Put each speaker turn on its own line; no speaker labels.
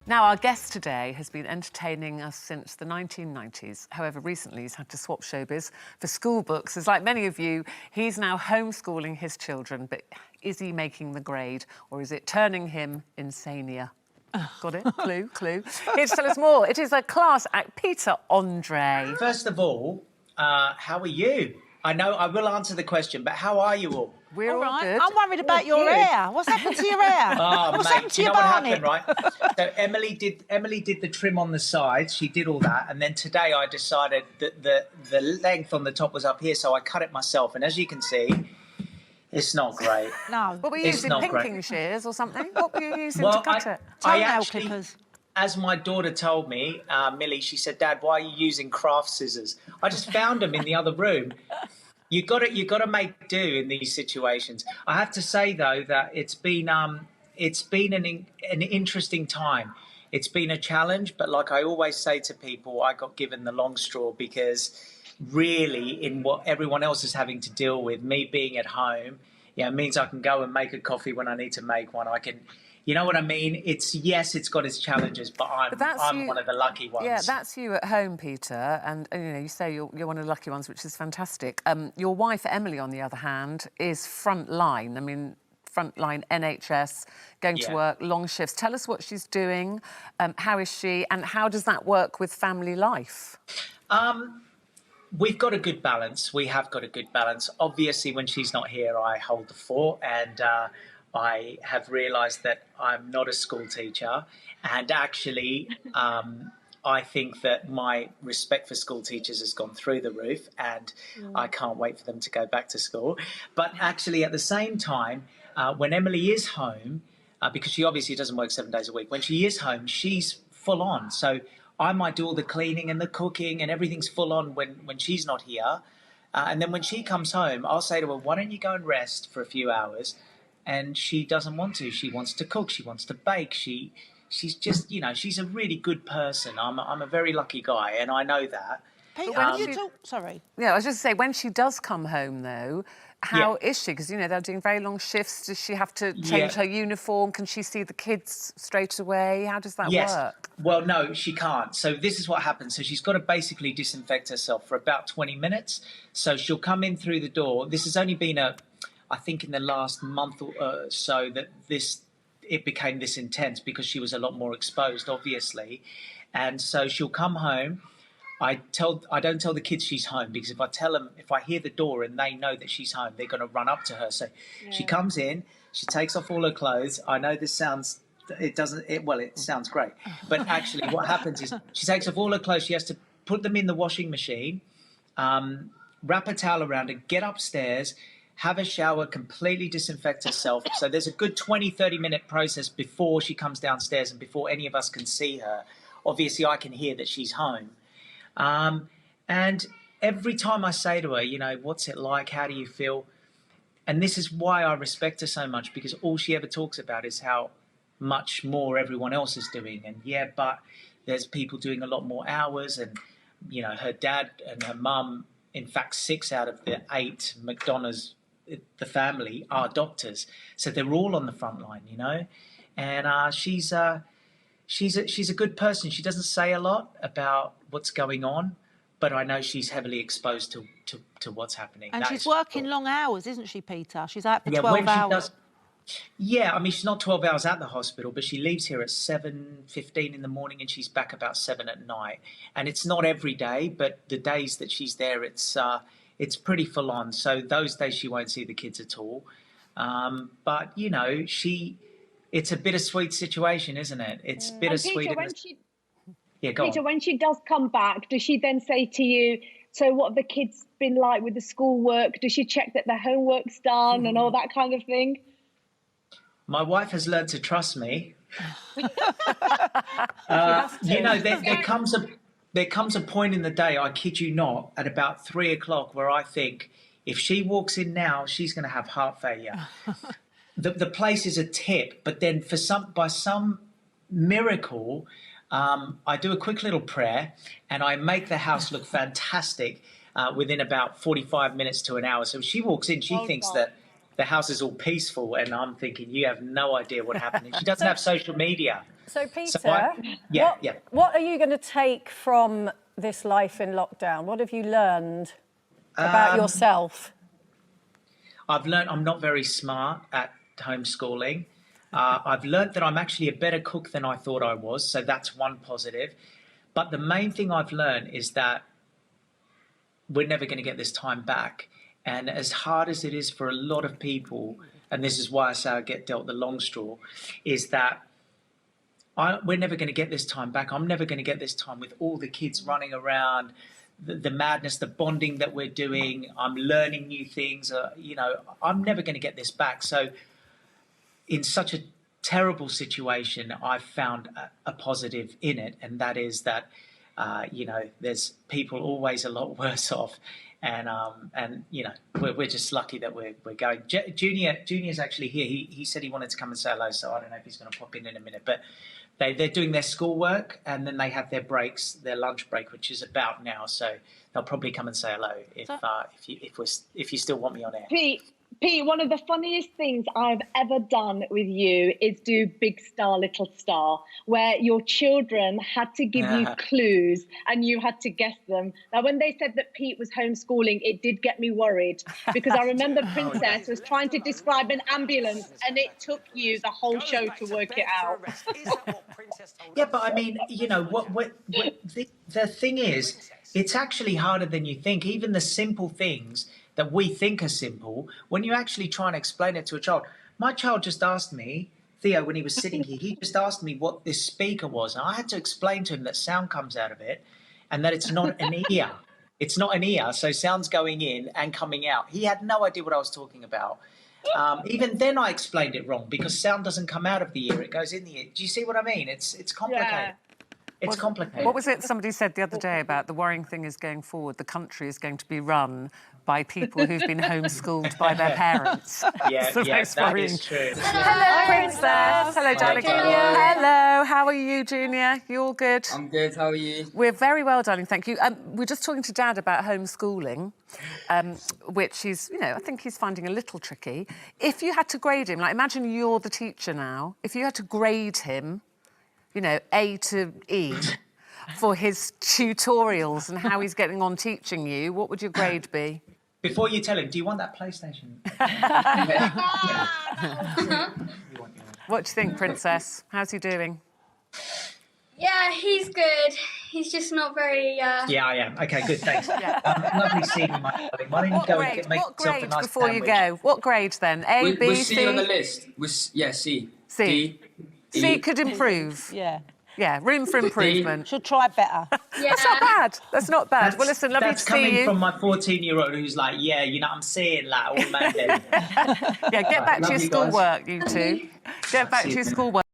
Now, our guest today has been entertaining us since the 1990s. However, recently he's had to swap showbiz for school books. As like many of you, he's now homeschooling his children. But is he making the grade, or is it turning him insania? Got it? Clue, clue. Here to tell us more, it is a class act, Peter Andre.
First of all, how are you? I know I will answer the question, but how are you all?
We're all good.
I'm worried about your hair. What's happened to your hair?
Oh,
What's
mate,
happened to
do you
your
know what
barnet?
happened, right? So Emily did the trim on the sides. She did all that, and then today I decided that the length on the top was up here, so I cut it myself. And as you can see, it's not great.
No.
What were you
It's
using,
not
pinking
great.
shears or something? What were you using
Well,
to cut it?
I
Toenail
actually,
clippers.
as my daughter told me, Millie, she said, "Dad, why are you using craft scissors?" I just found them in the other room. You got to make do in these situations. I have to say though that it's been an interesting time. It's been a challenge, but like I always say to people, I got given the long straw because really, in what everyone else is having to deal with, me being at home, it means I can go and make a coffee when I need to make one. I can. You know what I mean? It's got its challenges, but I'm one of the lucky ones.
Yeah, that's you at home, Peter, and you know, you say you're one of the lucky ones, which is fantastic. Your wife, Emily, on the other hand, is frontline. I mean, frontline NHS, going to work, long shifts. Tell us what she's doing, how is she, and how does that work with family life?
We've got a good balance. We have got a good balance. Obviously, when she's not here, I hold the fort, and I have realised that I'm not a school teacher, and actually I think that my respect for school teachers has gone through the roof, and I can't wait for them to go back to school. But actually at the same time, when Emily is home, because she obviously doesn't work 7 days a week, when she is home, she's full on. So I might do all the cleaning and the cooking and everything's full on when she's not here. And then when she comes home, I'll say to her, why don't you go and rest for a few hours? And she doesn't want to. She wants to cook. She wants to bake. She's just, she's a really good person. I'm a very lucky guy, and I know that.
Peter, sorry.
Yeah, I was just say, when she does come home, though, how is she? Because, they're doing very long shifts. Does she have to change her uniform? Can she see the kids straight away? How does that work?
Well, no, she can't. So this is what happens. So she's got to basically disinfect herself for about 20 minutes. So she'll come in through the door. This has only been I think in the last month or so that it became this intense because she was a lot more exposed, obviously. And so she'll come home. I don't tell the kids she's home, because if I hear the door and they know that she's home, they're going to run up to her. So she comes in, she takes off all her clothes. I know this sounds, it sounds great. But actually what happens is she takes off all her clothes. She has to put them in the washing machine, wrap a towel around her, get upstairs, have a shower, completely disinfect herself. So there's a good 20, 30-minute process before she comes downstairs and before any of us can see her. Obviously, I can hear that she's home. And every time I say to her, what's it like? How do you feel? And this is why I respect her so much, because all she ever talks about is how much more everyone else is doing. And but there's people doing a lot more hours, and, her dad and her mum, in fact, 6 out of the 8 McDonough's, the family, are doctors, so they're all on the front line, And she's a good person. She doesn't say a lot about what's going on, but I know she's heavily exposed to what's happening.
And she's working long hours, isn't she, Peter? She's out for 12 hours.
I mean, she's not 12 hours at the hospital, but she leaves here at 7:15 in the morning and she's back about 7 at night. And it's not every day, but the days that she's there, it's pretty full on. So those days she won't see the kids at all. But, it's a bittersweet situation, isn't it? It's bittersweet.
Peter, when she does come back, does she then say to you, so what have the kids been like with the schoolwork? Does she check that their homework's done and all that kind of thing?
My wife has learned to trust me. There comes a point in the day, I kid you not, at about 3 o'clock where I think, if she walks in now, she's going to have heart failure. The place is a tip, but then by some miracle, I do a quick little prayer and I make the house look fantastic within about 45 minutes to an hour. So if she walks in, she thinks that the house is all peaceful, and I'm thinking, you have no idea what happened. And she doesn't have social media.
So, Peter,
yeah.
What are you going to take from this life in lockdown? What have you learned about yourself?
I've learned I'm not very smart at homeschooling. I've learned that I'm actually a better cook than I thought I was, so that's one positive. But the main thing I've learned is that we're never going to get this time back. And as hard as it is for a lot of people, and this is why I say I get dealt the long straw, is that we're never going to get this time back. I'm never going to get this time with all the kids running around, the madness, the bonding that we're doing. I'm learning new things. I'm never going to get this back. So in such a terrible situation, I've found a positive in it, and that is that, there's people always a lot worse off. And we're just lucky that we're going. Junior's actually here. He said he wanted to come and say hello, so I don't know if he's going to pop in a minute. But they're doing their schoolwork, and then they have their breaks, their lunch break, which is about now. So they'll probably come and say hello if you still want me on air.
Pete, one of the funniest things I've ever done with you is do Big Star, Little Star, where your children had to give you clues and you had to guess them. Now, when they said that Pete was homeschooling, it did get me worried, because I remember Princess was trying to describe an ambulance and it took you the whole show to work it out.
Yeah, but I mean, the thing is, it's actually harder than you think. Even the simple things that we think are simple, when you actually try and explain it to a child. My child just asked me, Theo, when he was sitting here, he just asked me what this speaker was. And I had to explain to him that sound comes out of it and that it's not an ear. It's not an ear, so sound's going in and coming out. He had no idea what I was talking about. Even then I explained it wrong, because sound doesn't come out of the ear, it goes in the ear. Do you see what I mean? It's complicated.
Yeah.
It's complicated.
What was it somebody said the other day about the worrying thing is going forward, the country is going to be run by people who've been homeschooled by their parents?
Yeah, that is true.
Hello, Princess. Hello, darling. Hello, how are you, Junior? You all good?
I'm good, how are you?
We're very well, darling, thank you. We're just talking to Dad about homeschooling, which is, I think he's finding a little tricky. If you had to grade him, like imagine you're the teacher now, if you had to grade him, A to E, for his tutorials and how he's getting on teaching you, what would your grade be?
Before you tell him, do you want that PlayStation?
What do you think, Princess? How's he doing?
Yeah, he's good. He's just not very...
Yeah, I am. OK, good, thanks. Lovely seeing you, my darling. Why don't you go and make yourself a nice
before
sandwich?
you go? What grade, then? A, B,
we're
C?
C on the list. C.
C.
D, E.
C could improve. Yeah, room for improvement.
She'll try better.
Yeah.
That's not bad. That's not bad. Well, listen, lovely to see you.
That's coming from my 14-year-old who's like, I'm saying like all Monday.
Yeah, get back to your schoolwork, you two. Get back to your schoolwork.